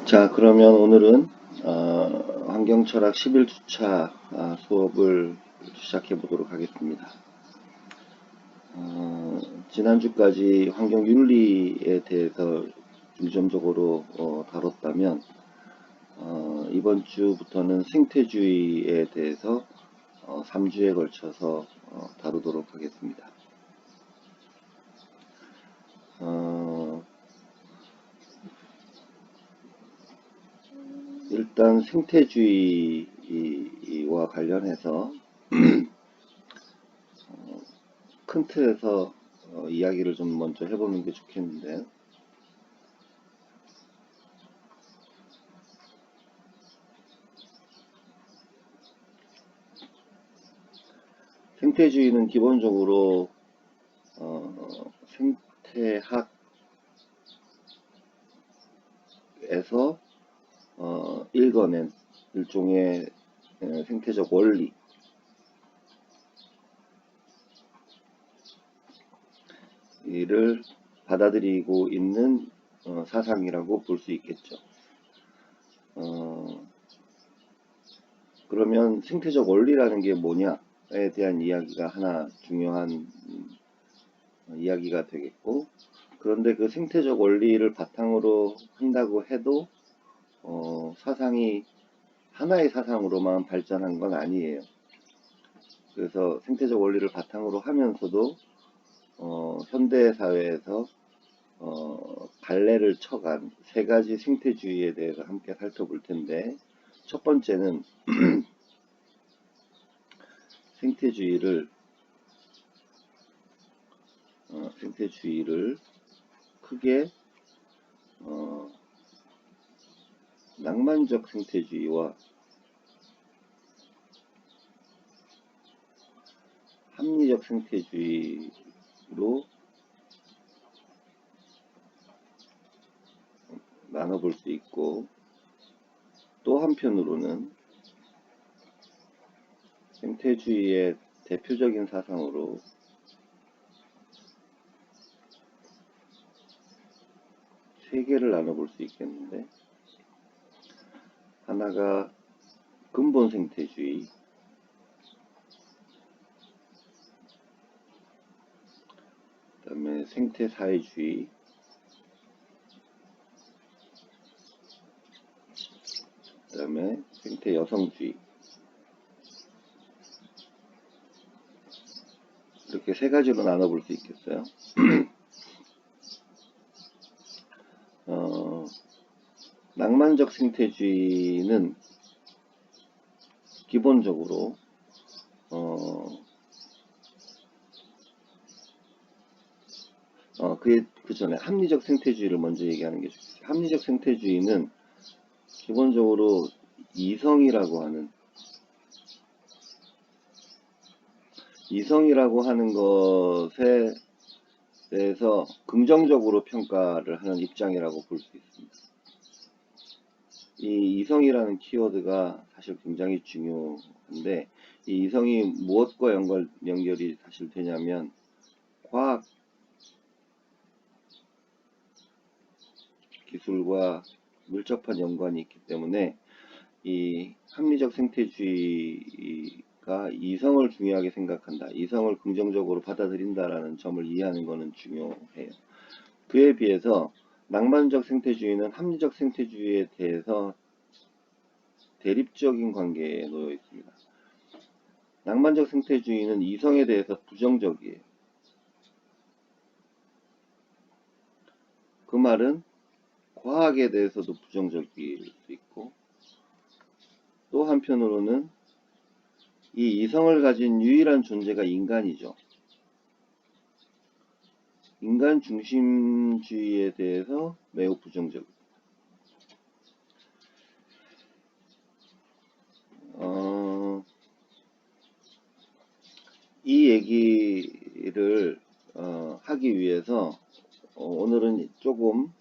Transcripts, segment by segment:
자, 그러면 오늘은 환경철학 11주차 수업을 시작해 보도록 하겠습니다. 지난주까지 환경윤리에 대해서 중점적으로 다뤘다면 이번 주부터는 생태주의에 대해서 3주에 걸쳐서 다루도록 하겠습니다. 일단 생태주의와 관련해서 큰 틀에서 이야기를 좀 먼저 해보는 게 좋겠는데, 생태주의는 기본적으로 생태학에서 읽어낸 일종의 생태적 원리를 받아들이고 있는 사상이라고 볼 수 있겠죠. 그러면 생태적 원리라는 게 뭐냐에 대한 이야기가 하나 중요한 이야기가 되겠고, 그런데 그 생태적 원리를 바탕으로 한다고 해도 사상이 하나의 사상으로만 발전한 건 아니에요. 그래서 생태적 원리를 바탕으로 하면서도 현대 사회에서 발레를 쳐간 세 가지 생태주의에 대해서 함께 살펴볼 텐데, 첫 번째는 생태주의를 크게 낭만적 생태주의와 합리적 생태주의로 나눠볼 수 있고, 또 한편으로는 생태주의의 대표적인 사상으로 세 개를 나눠볼 수 있겠는데, 하나가 근본 생태주의, 그 다음에 생태사회주의, 그 다음에 생태여성주의. 이렇게 세 가지로 나눠볼 수 있겠어요. 낭만적 생태주의는 기본적으로 그 전에 합리적 생태주의를 먼저 얘기하는 게 좋겠어요. 합리적 생태주의는 기본적으로 이성이라고 하는 것에 대해서 긍정적으로 평가를 하는 입장이라고 볼 수 있습니다. 이 이성이라는 키워드가 사실 굉장히 중요한데, 이 이성이 무엇과 연결이 사실 되냐면 과학 기술과 밀접한 연관이 있기 때문에 이 합리적 생태주의가 이성을 중요하게 생각한다, 이성을 긍정적으로 받아들인다라는 점을 이해하는 것은 중요해요. 그에 비해서 낭만적 생태주의는 합리적 생태주의에 대해서 대립적인 관계에 놓여 있습니다. 낭만적 생태주의는 이성에 대해서 부정적이에요. 그 말은 과학에 대해서도 부정적일 수 있고, 또 한편으로는 이 이성을 가진 유일한 존재가 인간이죠. 인간 중심주의에 대해서 매우 부정적입니다. 이 얘기를 하기 위해서 오늘은 조금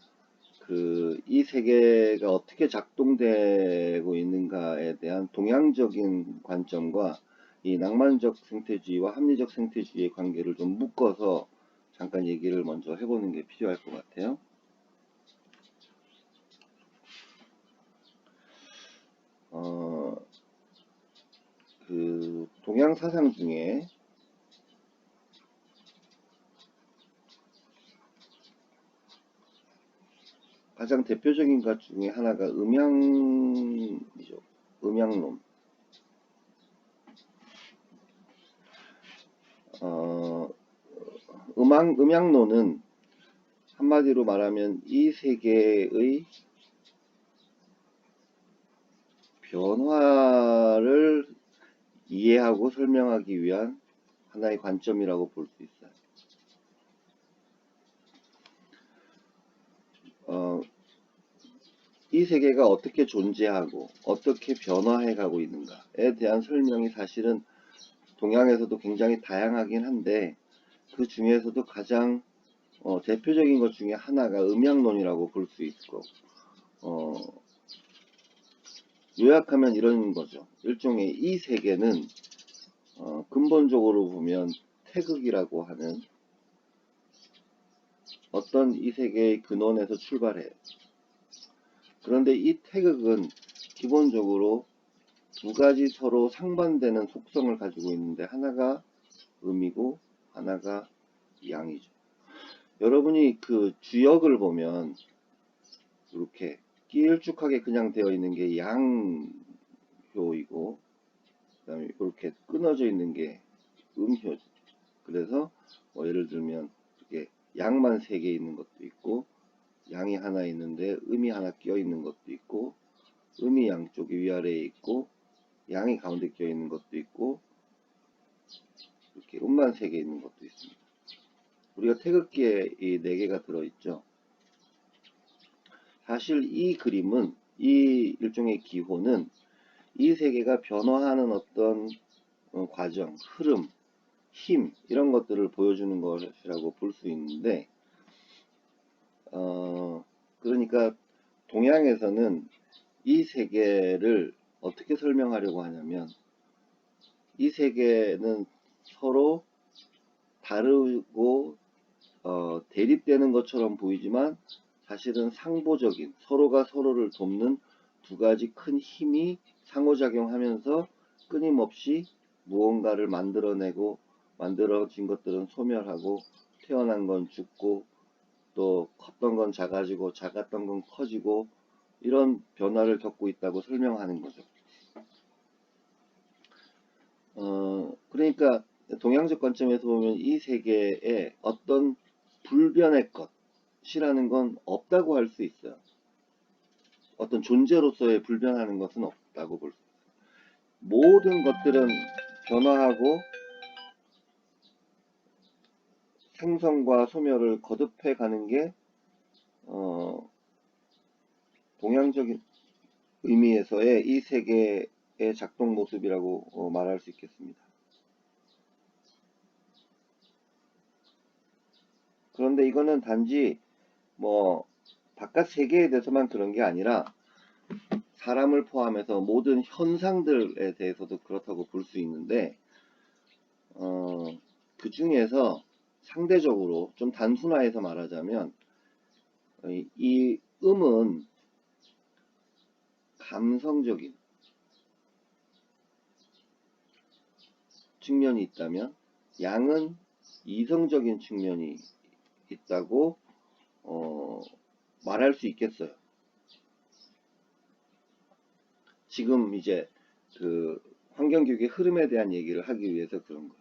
이 세계가 어떻게 작동되고 있는가에 대한 동양적인 관점과 이 낭만적 생태주의와 합리적 생태주의의 관계를 좀 묶어서 잠깐 얘기를 먼저 해보는 게 필요할 것 같아요. 그 동양 사상 중에 가장 대표적인 것 중에 하나가 음양이죠. 음양론. 음양론은 한마디로 말하면 이 세계의 변화를 이해하고 설명하기 위한 하나의 관점이라고 볼 수 있어요. 이 세계가 어떻게 존재하고 어떻게 변화해 가고 있는가에 대한 설명이 사실은 동양에서도 굉장히 다양하긴 한데 그 중에서도 가장 대표적인 것 중에 하나가 음양론이라고 볼 수 있고 요약하면 이런 거죠. 일종의 이 세계는 근본적으로 보면 태극이라고 하는 어떤 이 세계의 근원에서 출발해요. 그런데 이 태극은 기본적으로 두 가지 서로 상반되는 속성을 가지고 있는데 하나가 음이고 하나가 양이죠. 여러분이 그 주역을 보면 이렇게 길쭉하게 그냥 되어 있는 게 양효이고 그다음에 이렇게 끊어져 있는 게 음효죠. 그래서 예를 들면 이게 양만 3개 있는 것도 있고 양이 하나 있는데 음이 하나 끼어 있는 것도 있고 음이 양쪽이 위아래에 있고 양이 가운데 끼어 있는 것도 있고 이렇게 음만 3개 있는 것도 있습니다. 우리가 태극기에 이 4개가 들어있죠. 사실 이 그림은 이 일종의 기호는 이 세계가 변화하는 어떤 과정, 흐름, 힘 이런 것들을 보여주는 것이라고 볼 수 있는데 그러니까 동양에서는 이 세계를 어떻게 설명하려고 하냐면 이 세계는 서로 다르고 대립되는 것처럼 보이지만 사실은 상보적인 서로가 서로를 돕는 두 가지 큰 힘이 상호작용하면서 끊임없이 무언가를 만들어내고 만들어진 것들은 소멸하고 태어난 건 죽고 또 컸던 건 작아지고 작았던 건 커지고 이런 변화를 겪고 있다고 설명하는 거죠. 그러니까 동양적 관점에서 보면 이 세계에 어떤 불변의 것이라는 건 없다고 할 수 있어요. 어떤 존재로서의 불변하는 것은 없다고 볼 수 있어요. 모든 것들은 변화하고 생성과 소멸을 거듭해 가는 게 동양적인 의미에서의 이 세계의 작동 모습이라고 말할 수 있겠습니다. 그런데 이거는 단지 바깥 세계에 대해서만 그런 게 아니라 사람을 포함해서 모든 현상들에 대해서도 그렇다고 볼 수 있는데 그 중에서 상대적으로 좀 단순화해서 말하자면 이 음은 감성적인 측면이 있다면 양은 이성적인 측면이 있다고 말할 수 있겠어요. 지금 이제 그 환경교육의 흐름에 대한 얘기를 하기 위해서 그런 거예요.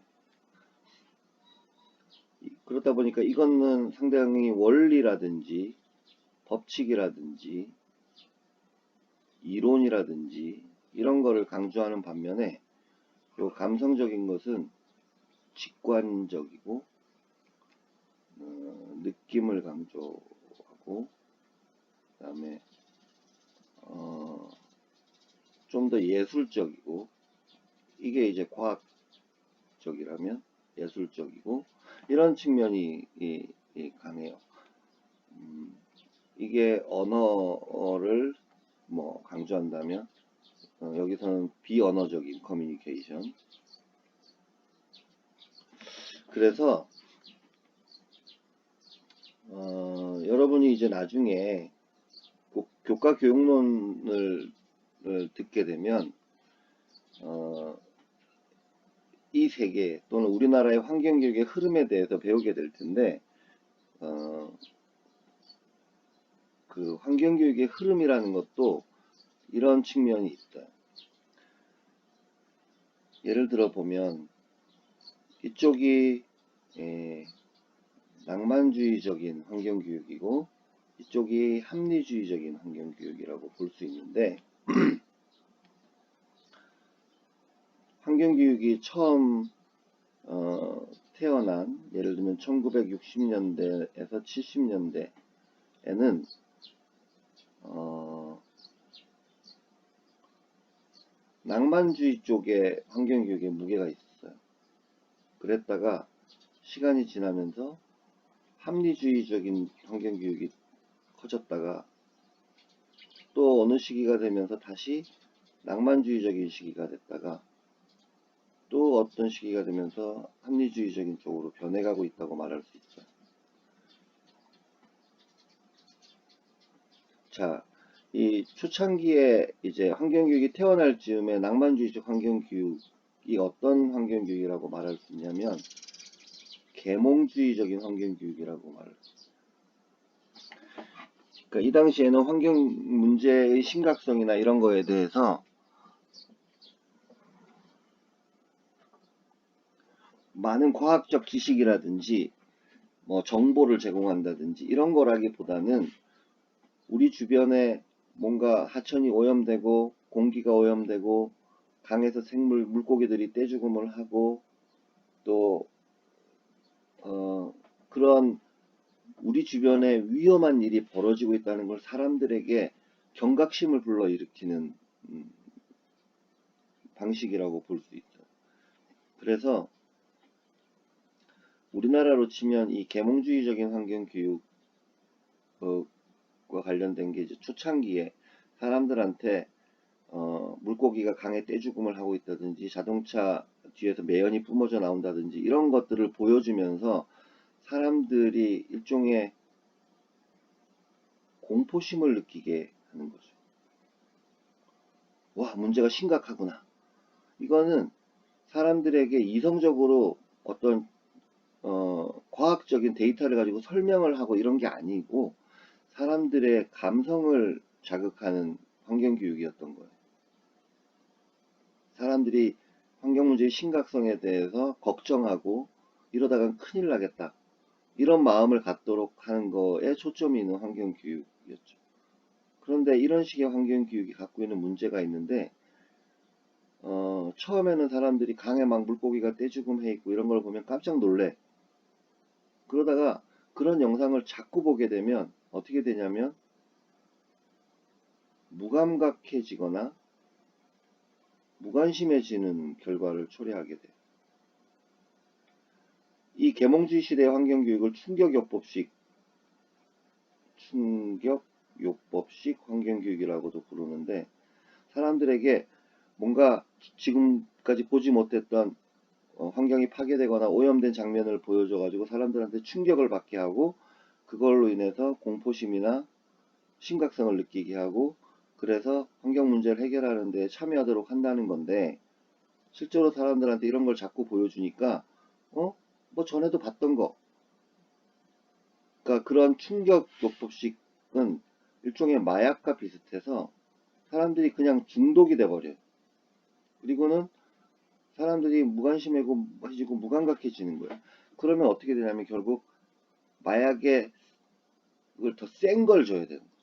그렇다 보니까 이거는 상당히 원리라든지 법칙이라든지 이론이라든지 이런 거를 강조하는 반면에 요 감성적인 것은 직관적이고 느낌을 강조하고 그다음에 좀 더 예술적이고 이게 이제 과학적이라면 예술적이고 이런 측면이 강해요. 이게 언어를 강조한다면 여기서는 비언어적인 커뮤니케이션. 그래서 여러분이 이제 나중에 교과 교육론을 듣게 되면 이 세계 또는 우리나라의 환경교육의 흐름에 대해서 배우게 될 텐데 그 환경교육의 흐름이라는 것도 이런 측면이 있다. 예를 들어 보면 이쪽이 낭만주의적인 환경교육이고 이쪽이 합리주의적인 환경교육이라고 볼 수 있는데 환경교육이 처음 태어난 예를 들면 1960년대에서 70년대에는 낭만주의 쪽에 환경교육에 무게가 있었어요. 그랬다가 시간이 지나면서 합리주의적인 환경교육이 커졌다가 또 어느 시기가 되면서 다시 낭만주의적인 시기가 됐다가 또 어떤 시기가 되면서 합리주의적인 쪽으로 변해가고 있다고 말할 수 있어요. 자, 이 초창기에 이제 환경교육이 태어날 즈음에 낭만주의적 환경교육이 어떤 환경교육이라고 말할 수 있냐면 계몽주의적인 환경교육이라고 말할 수 있어요. 그러니까 이 당시에는 환경 문제의 심각성이나 이런 거에 대해서 많은 과학적 지식이라든지 뭐 정보를 제공한다든지 이런 거라기보다는 우리 주변에 뭔가 하천이 오염되고 공기가 오염되고 강에서 물고기들이 떼죽음을 하고 또 그런 우리 주변에 위험한 일이 벌어지고 있다는 걸 사람들에게 경각심을 불러일으키는 방식이라고 볼 수 있어요. 그래서 우리나라로 치면 이 계몽주의적인 환경교육과 관련된 게 이제 초창기에 사람들한테 물고기가 강에 떼죽음을 하고 있다든지 자동차 뒤에서 매연이 뿜어져 나온다든지 이런 것들을 보여주면서 사람들이 일종의 공포심을 느끼게 하는 거죠. 와, 문제가 심각하구나. 이거는 사람들에게 이성적으로 어떤 과학적인 데이터를 가지고 설명을 하고 이런 게 아니고 사람들의 감성을 자극하는 환경교육이었던 거예요. 사람들이 환경 문제의 심각성에 대해서 걱정하고 이러다간 큰일 나겠다. 이런 마음을 갖도록 하는 거에 초점이 있는 환경교육이었죠. 그런데 이런 식의 환경교육이 갖고 있는 문제가 있는데 처음에는 사람들이 강에 막 물고기가 떼죽음해 있고 이런 걸 보면 깜짝 놀래. 그러다가 그런 영상을 자꾸 보게 되면 어떻게 되냐면 무감각해지거나 무관심해지는 결과를 초래하게 돼요. 이 계몽주의 시대의 환경교육을 충격요법식 환경교육이라고도 부르는데 사람들에게 뭔가 지금까지 보지 못했던 환경이 파괴되거나 오염된 장면을 보여줘가지고 사람들한테 충격을 받게 하고 그걸로 인해서 공포심이나 심각성을 느끼게 하고 그래서 환경 문제를 해결하는 데 참여하도록 한다는 건데 실제로 사람들한테 이런 걸 자꾸 보여주니까 뭐 전에도 봤던 거 그러니까 그런 충격요법식은 일종의 마약과 비슷해서 사람들이 그냥 중독이 돼버려요. 그리고는 사람들이 무관심해지고 무감각해지는 거예요. 그러면 어떻게 되냐면 결국 마약에 그걸 더 센 걸 줘야 되는 거죠.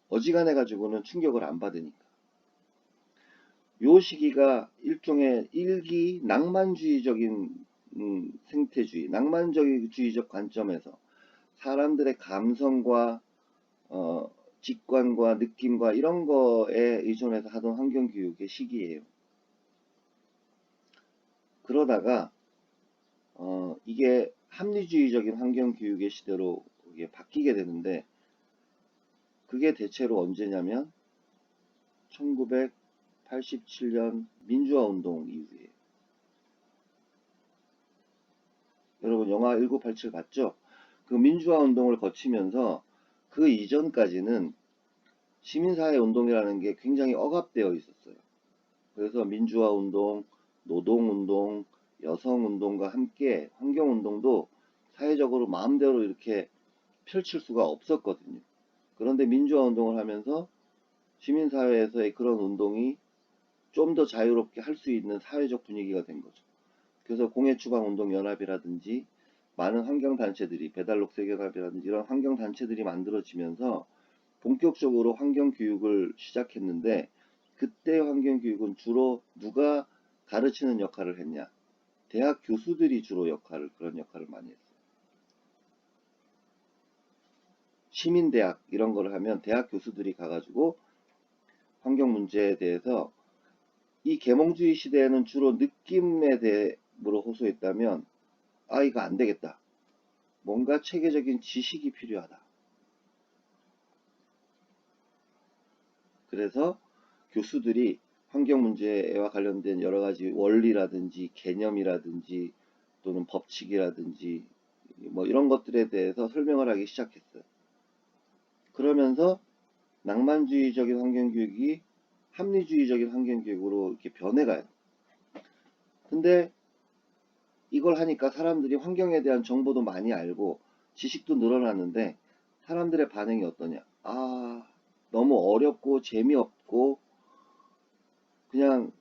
어지간해 가지고는 충격을 안 받으니까. 요 시기가 일종의 일기 낭만주의적인 생태주의, 낭만주의적 관점에서 사람들의 감성과 직관과 느낌과 이런 거에 의존해서 하던 환경교육의 시기예요. 그러다가 이게 합리주의적인 환경교육의 시대로 이게 바뀌게 되는데 그게 대체로 언제냐면 1987년 민주화운동 이후에 여러분 영화 1987 봤죠? 그 민주화운동을 거치면서 그 이전까지는 시민사회 운동이라는 게 굉장히 억압되어 있었어요. 그래서 민주화 운동, 노동 운동, 여성 운동과 함께 환경 운동도 사회적으로 마음대로 이렇게 펼칠 수가 없었거든요. 그런데 민주화 운동을 하면서 시민사회에서의 그런 운동이 좀 더 자유롭게 할 수 있는 사회적 분위기가 된 거죠. 그래서 공해추방운동연합이라든지 많은 환경단체들이, 배달녹색연합이라든지 이런 환경단체들이 만들어지면서 본격적으로 환경교육을 시작했는데, 그때 환경교육은 주로 누가 가르치는 역할을 했냐? 대학 교수들이 주로 그런 역할을 많이 했어요. 시민대학 이런 걸 하면 대학 교수들이 가가지고 환경 문제에 대해서, 이 계몽주의 시대에는 주로 느낌에 대해로 호소했다면, 아, 이거 안 되겠다. 뭔가 체계적인 지식이 필요하다. 그래서 교수들이 환경 문제와 관련된 여러 가지 원리라든지 개념이라든지 또는 법칙이라든지 뭐 이런 것들에 대해서 설명을 하기 시작했어요. 그러면서 낭만주의적인 환경교육이 합리주의적인 환경교육으로 이렇게 변해가요. 근데 이걸 하니까 사람들이 환경에 대한 정보도 많이 알고 지식도 늘어나는데, 사람들의 반응이 어떠냐? 아, 너무 어렵고 재미없고 그냥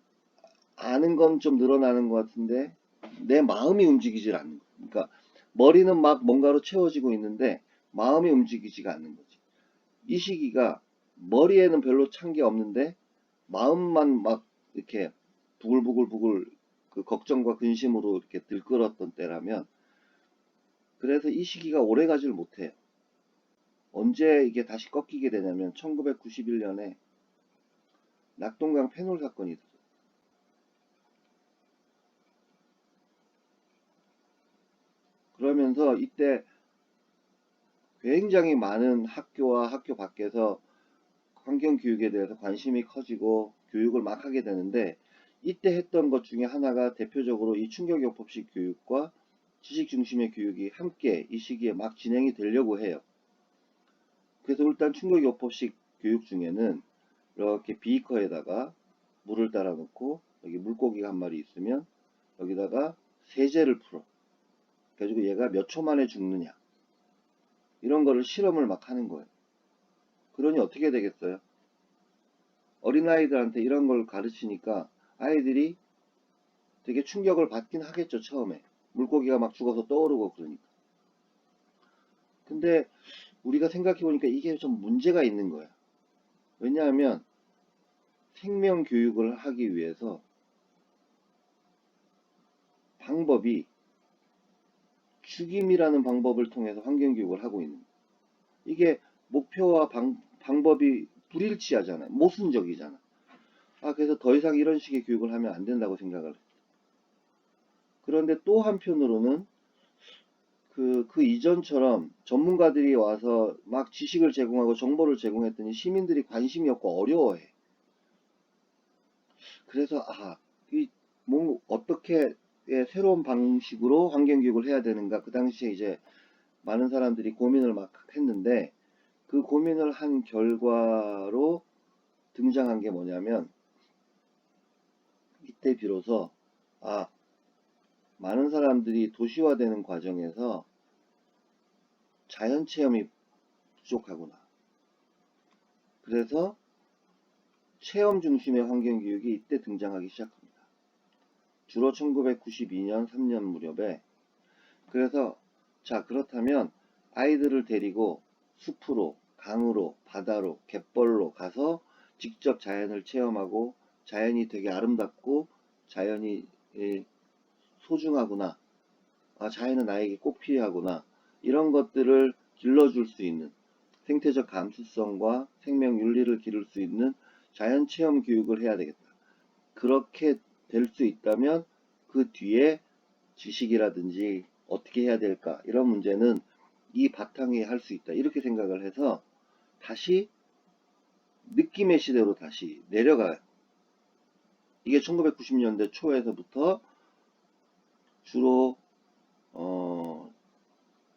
아는 건 좀 늘어나는 것 같은데 내 마음이 움직이질 않는 거예요. 그러니까 머리는 막 뭔가로 채워지고 있는데 마음이 움직이지가 않는 거지. 이 시기가 머리에는 별로 찬 게 없는데 마음만 막 이렇게 부글부글부글 그 걱정과 근심으로 이렇게 들끓었던 때라면, 그래서 이 시기가 오래 가지를 못해요. 언제 이게 다시 꺾이게 되냐면 1991년에 낙동강 패놀 사건이 있었어요. 그러면서 이때 굉장히 많은 학교와 학교 밖에서 환경교육에 대해서 관심이 커지고 교육을 막 하게 되는데, 이때 했던 것 중에 하나가 대표적으로 이 충격요법식 교육과 지식 중심의 교육이 함께 이 시기에 막 진행이 되려고 해요. 그래서 일단 충격요법식 교육 중에는 이렇게 비커에다가 물을 따라 놓고 여기 물고기가 한 마리 있으면 여기다가 세제를 풀어. 그래가지고 얘가 몇 초 만에 죽느냐, 이런 거를 실험을 막 하는 거예요. 그러니 어떻게 되겠어요? 어린아이들한테 이런 걸 가르치니까 아이들이 되게 충격을 받긴 하겠죠, 처음에. 물고기가 막 죽어서 떠오르고 그러니까. 근데 우리가 생각해보니까 이게 좀 문제가 있는 거야. 왜냐하면 생명 교육을 하기 위해서 방법이 죽임이라는 방법을 통해서 환경교육을 하고 있는 거야. 이게 목표와 방법이 불일치하잖아요. 모순적이잖아. 아, 그래서 더 이상 이런 식의 교육을 하면 안 된다고 생각을 해. 그런데 또 한편으로는 그 이전처럼 전문가들이 와서 막 지식을 제공하고 정보를 제공했더니 시민들이 관심이 없고 어려워해. 그래서 뭐 어떻게 새로운 방식으로 환경교육을 해야 되는가, 그 당시에 이제 많은 사람들이 고민을 막 했는데, 그 고민을 한 결과로 등장한 게 뭐냐면, 이때 비로소 아, 많은 사람들이 도시화되는 과정에서 자연 체험이 부족하구나. 그래서 체험 중심의 환경교육이 이때 등장하기 시작합니다. 주로 1992년 3년 무렵에. 그래서 자, 그렇다면 아이들을 데리고 숲으로, 강으로, 바다로, 갯벌로 가서 직접 자연을 체험하고, 자연이 되게 아름답고 자연이 소중하구나, 아, 자연은 나에게 꼭 필요하구나, 이런 것들을 길러줄 수 있는, 생태적 감수성과 생명 윤리를 기를 수 있는 자연 체험 교육을 해야 되겠다. 그렇게 될 수 있다면 그 뒤에 지식이라든지 어떻게 해야 될까, 이런 문제는 이 바탕에 할 수 있다, 이렇게 생각을 해서 다시 느낌의 시대로 다시 내려가요. 이게 1990년대 초에서부터 주로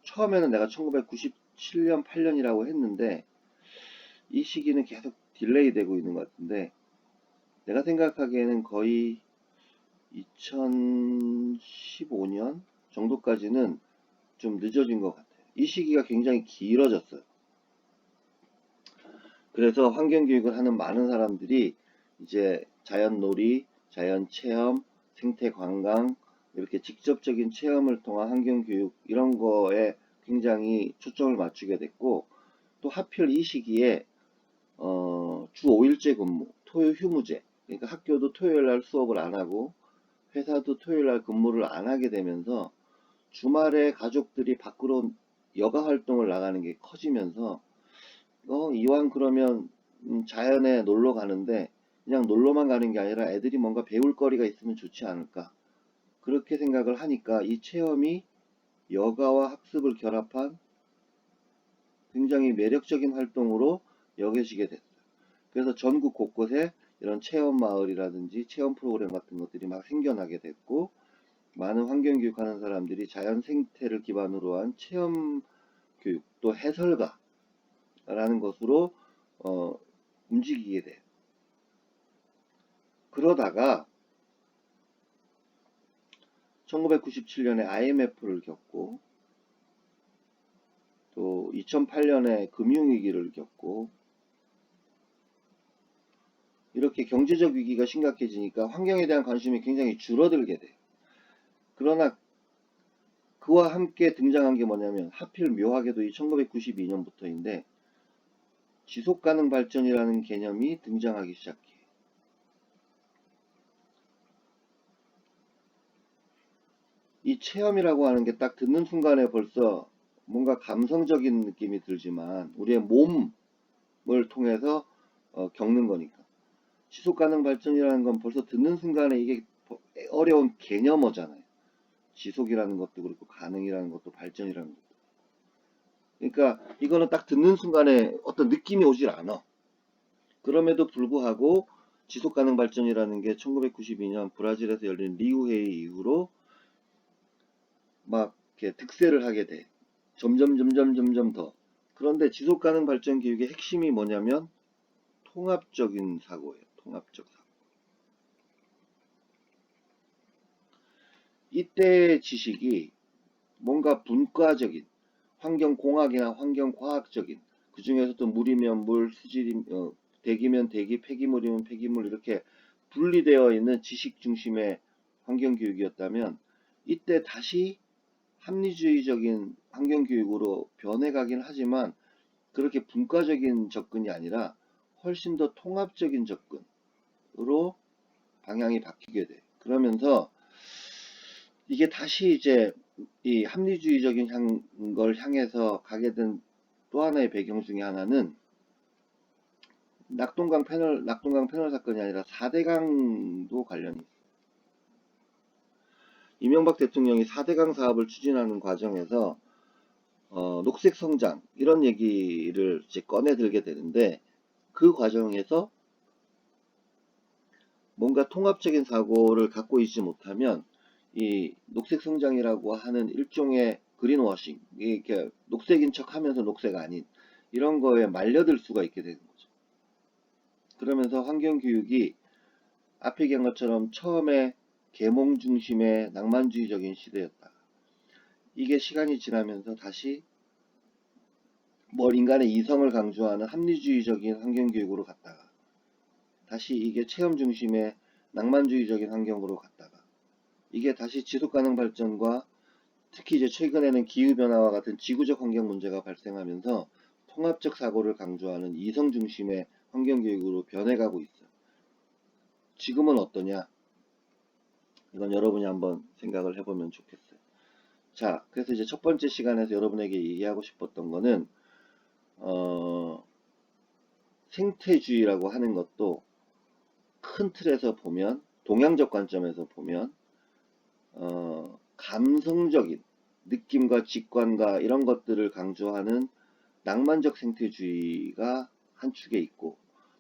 처음에는 내가 1997년 8년이라고 했는데, 이 시기는 계속 딜레이 되고 있는 것 같은데, 내가 생각하기에는 거의 2015년 정도까지는 좀 늦어진 것 같아요. 이 시기가 굉장히 길어졌어요. 그래서 환경교육을 하는 많은 사람들이 이제 자연놀이, 자연체험, 생태관광, 이렇게 직접적인 체험을 통한 환경교육 이런 거에 굉장히 초점을 맞추게 됐고, 또 하필 이 시기에 주 5일제 근무, 토요 휴무제, 그러니까 학교도 토요일 날 수업을 안 하고 회사도 토요일 날 근무를 안 하게 되면서 주말에 가족들이 밖으로 여가 활동을 나가는 게 커지면서 이왕 그러면 자연에 놀러 가는데 그냥 놀러만 가는 게 아니라 애들이 뭔가 배울 거리가 있으면 좋지 않을까. 그렇게 생각을 하니까 이 체험이 여가와 학습을 결합한 굉장히 매력적인 활동으로 여겨지게 됐어요. 그래서 전국 곳곳에 이런 체험 마을이라든지 체험 프로그램 같은 것들이 막 생겨나게 됐고, 많은 환경교육 하는 사람들이 자연 생태를 기반으로 한 체험 교육, 또 해설가라는 것으로 어, 움직이게 돼요. 그러다가 1997년에 IMF를 겪고, 또 2008년에 금융위기를 겪고, 이렇게 경제적 위기가 심각해지니까 환경에 대한 관심이 굉장히 줄어들게 돼요. 그러나 그와 함께 등장한 게 뭐냐면, 하필 묘하게도 이 1992년부터인데 지속가능 발전이라는 개념이 등장하기 시작해요. 이 체험이라고 하는 게 딱 듣는 순간에 벌써 뭔가 감성적인 느낌이 들지만 우리의 몸을 통해서 겪는 거니까. 지속가능 발전이라는 건 벌써 듣는 순간에 이게 어려운 개념어잖아요. 지속이라는 것도 그렇고 가능이라는 것도 발전이라는 것도. 그러니까 이거는 딱 듣는 순간에 어떤 느낌이 오질 않아. 그럼에도 불구하고 지속가능 발전이라는 게 1992년 브라질에서 열린 리우 회의 이후로 막 이렇게 득세를 하게 돼. 점점 더. 그런데 지속가능 발전 교육의 핵심이 뭐냐면 통합적인 사고예요. 통합적 사고. 이때의 지식이 뭔가 분과적인 환경공학이나 환경과학적인, 그 중에서도 물이면 물, 대기면 대기, 폐기물이면 폐기물, 이렇게 분리되어 있는 지식 중심의 환경교육이었다면, 이때 다시 합리주의적인 환경교육으로 변해가긴 하지만 그렇게 분과적인 접근이 아니라 훨씬 더 통합적인 접근으로 방향이 바뀌게 돼. 그러면서 이게 다시 이제 이 합리주의적인 걸 향해서 가게 된 또 하나의 배경 중에 하나는 낙동강 패널 사건이 아니라 4대강도 관련이 있어요. 이명박 대통령이 4대강 사업을 추진하는 과정에서 녹색 성장 이런 얘기를 이제 꺼내 들게 되는데, 그 과정에서 뭔가 통합적인 사고를 갖고 있지 못하면 이 녹색 성장이라고 하는 일종의 그린워싱, 이렇게 녹색인 척 하면서 녹색 아닌 이런 거에 말려들 수가 있게 되는 거죠. 그러면서 환경교육이 앞에 얘기한 것처럼 처음에 계몽 중심의 낭만주의적인 시대였다. 이게 시간이 지나면서 다시 인간의 이성을 강조하는 합리주의적인 환경교육으로 갔다가 다시 이게 체험 중심의 낭만주의적인 환경으로 갔다가 이게 다시 지속가능 발전과 특히 이제 최근에는 기후변화와 같은 지구적 환경 문제가 발생하면서 통합적 사고를 강조하는 이성 중심의 환경교육으로 변해가고 있어요. 지금은 어떠냐? 이건 여러분이 한번 생각을 해보면 좋겠어요. 자, 그래서 이제 첫 번째 시간에서 여러분에게 얘기하고 싶었던 거는 생태주의라고 하는 것도 큰 틀에서 보면, 동양적 관점에서 보면 감성적인 느낌과 직관과 이런 것들을 강조하는 낭만적 생태주의가 한 축에 있고,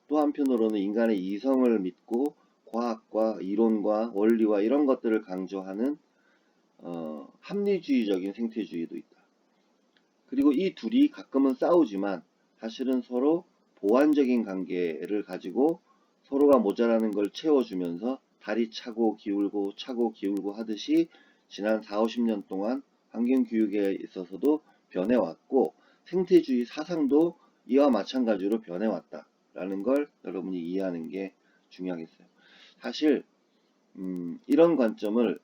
또 한편으로는 인간의 이성을 믿고 과학과 이론과 원리와 이런 것들을 강조하는 합리주의적인 생태주의도 있다. 그리고 이 둘이 가끔은 싸우지만 사실은 서로 보완적인 관계를 가지고 서로가 모자라는 걸 채워주면서 다리 차고 기울고 하듯이 지난 4, 50년 동안 환경교육에 있어서도 변해왔고 생태주의 사상도 이와 마찬가지로 변해왔다라는 걸 여러분이 이해하는 게 중요하겠어요. 사실 이런 관점을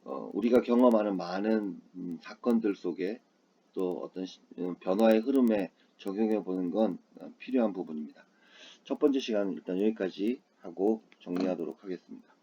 우리가 경험하는 많은 사건들 속에 또 어떤 변화의 흐름에 적용해 보는 건 필요한 부분입니다. 첫 번째 시간은 일단 여기까지 하고 정리하도록 하겠습니다.